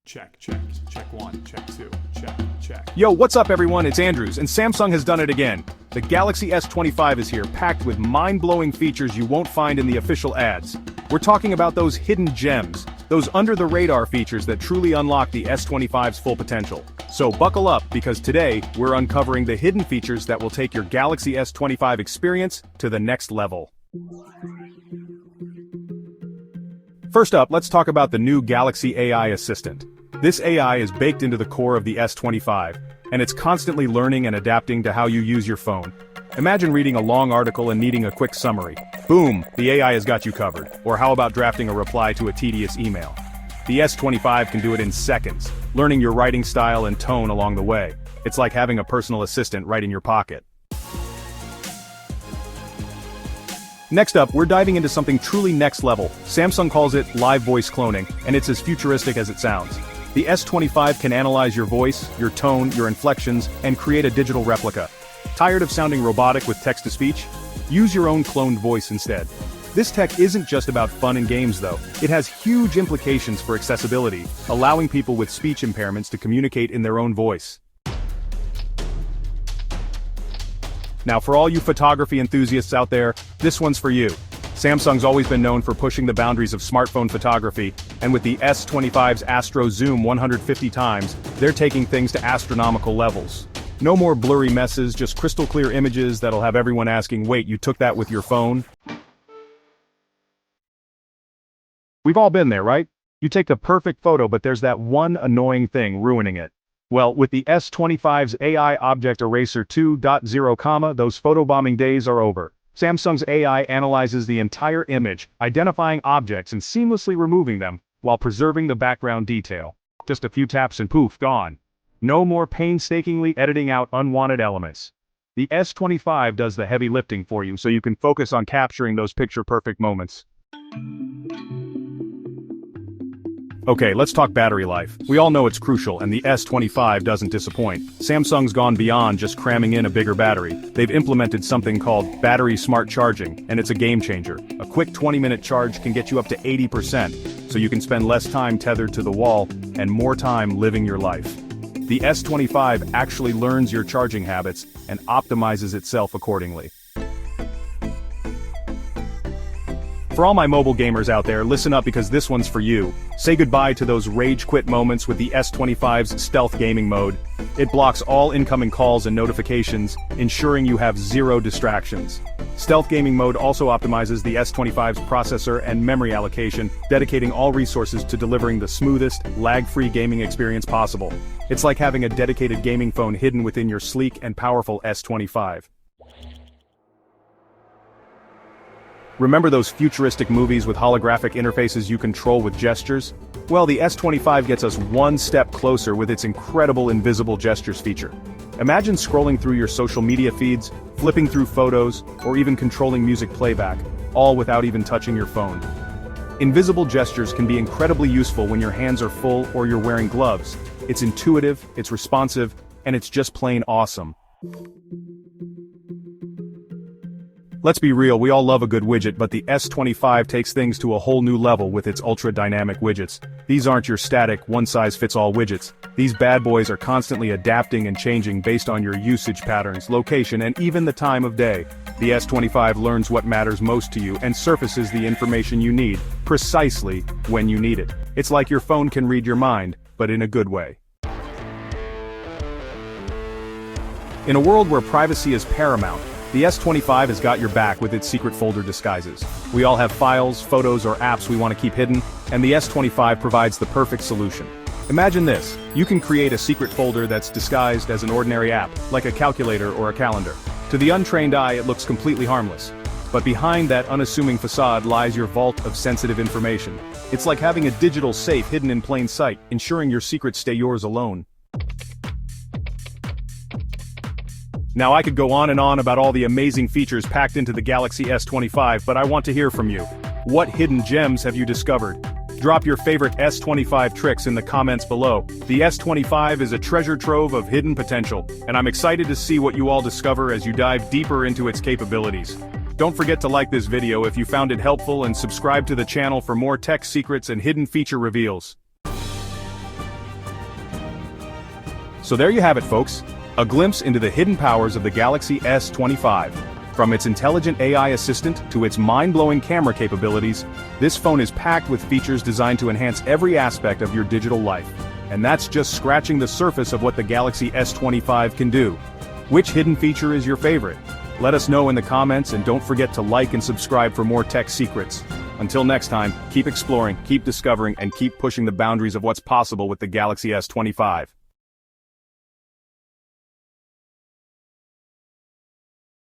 Check, check, check one, check two, check, check. Yo, what's up everyone, it's Andrews, and Samsung has done it again. The Galaxy S25 is here, packed with mind-blowing features you won't find in the official ads. We're talking about those hidden gems, those under-the-radar features that truly unlock the S25's full potential. So buckle up, because today, we're uncovering the hidden features that will take your Galaxy S25 experience to the next level. First up, let's talk about the new Galaxy AI Assistant. This AI is baked into the core of the S25, and it's constantly learning and adapting to how you use your phone. Imagine reading a long article and needing a quick summary. Boom, the AI has got you covered. Or how about drafting a reply to a tedious email? The S25 can do it in seconds, learning your writing style and tone along the way. It's like having a personal assistant right in your pocket. Next up, we're diving into something truly next level. Samsung calls it live voice cloning, and it's as futuristic as it sounds. The S25 can analyze your voice, your tone, your inflections, and create a digital replica. Tired of sounding robotic with text-to-speech? Use your own cloned voice instead. This tech isn't just about fun and games though. It has huge implications for accessibility, allowing people with speech impairments to communicate in their own voice. Now for all you photography enthusiasts out there, this one's for you. Samsung's always been known for pushing the boundaries of smartphone photography, and with the S25's Astro Zoom 150 times, they're taking things to astronomical levels. No more blurry messes, just crystal clear images that'll have everyone asking, wait, you took that with your phone? We've all been there, right? You take the perfect photo, but there's that one annoying thing ruining it. Well, with the S25's AI Object Eraser 2.0, those photobombing days are over. Samsung's AI analyzes the entire image, identifying objects and seamlessly removing them, while preserving the background detail. Just a few taps and poof, gone. No more painstakingly editing out unwanted elements. The S25 does the heavy lifting for you so you can focus on capturing those picture-perfect moments. Okay, let's talk battery life. We all know it's crucial, and the S25 doesn't disappoint. Samsung's gone beyond just cramming in a bigger battery. They've implemented something called battery smart charging, and it's a game changer. A quick 20-minute charge can get you up to 80%, so you can spend less time tethered to the wall and more time living your life. The S25 actually learns your charging habits and optimizes itself accordingly. For all my mobile gamers out there, listen up because this one's for you. Say goodbye to those rage quit moments with the S25's stealth gaming mode. It blocks all incoming calls and notifications, ensuring you have zero distractions. Stealth gaming mode also optimizes the S25's processor and memory allocation, dedicating all resources to delivering the smoothest, lag-free gaming experience possible. It's like having a dedicated gaming phone hidden within your sleek and powerful S25. Remember those futuristic movies with holographic interfaces you control with gestures? Well, the S25 gets us one step closer with its incredible invisible gestures feature. Imagine scrolling through your social media feeds, flipping through photos, or even controlling music playback, all without even touching your phone. Invisible gestures can be incredibly useful when your hands are full or you're wearing gloves. It's intuitive, it's responsive, and it's just plain awesome. Let's be real, we all love a good widget, but the S25 takes things to a whole new level with its ultra-dynamic widgets. These aren't your static, one-size-fits-all widgets. These bad boys are constantly adapting and changing based on your usage patterns, location, and even the time of day. The S25 learns what matters most to you and surfaces the information you need, precisely when you need it. It's like your phone can read your mind, but in a good way. In a world where privacy is paramount, the S25 has got your back with its secret folder disguises. We all have files, photos, or apps we want to keep hidden, and the S25 provides the perfect solution. Imagine this: you can create a secret folder that's disguised as an ordinary app, like a calculator or a calendar. To the untrained eye, it looks completely harmless. But behind that unassuming facade lies your vault of sensitive information. It's like having a digital safe hidden in plain sight, ensuring your secrets stay yours alone. Now I could go on and on about all the amazing features packed into the Galaxy S25, but I want to hear from you. What hidden gems have you discovered? Drop your favorite S25 tricks in the comments below. The S25 is a treasure trove of hidden potential, and I'm excited to see what you all discover as you dive deeper into its capabilities. Don't forget to like this video if you found it helpful and subscribe to the channel for more tech secrets and hidden feature reveals. So there you have it, folks. A glimpse into the hidden powers of the Galaxy S25. From its intelligent AI assistant to its mind-blowing camera capabilities, this phone is packed with features designed to enhance every aspect of your digital life. And that's just scratching the surface of what the Galaxy S25 can do. Which hidden feature is your favorite? Let us know in the comments, and don't forget to like and subscribe for more tech secrets. Until next time, keep exploring, keep discovering, and keep pushing the boundaries of what's possible with the Galaxy S25.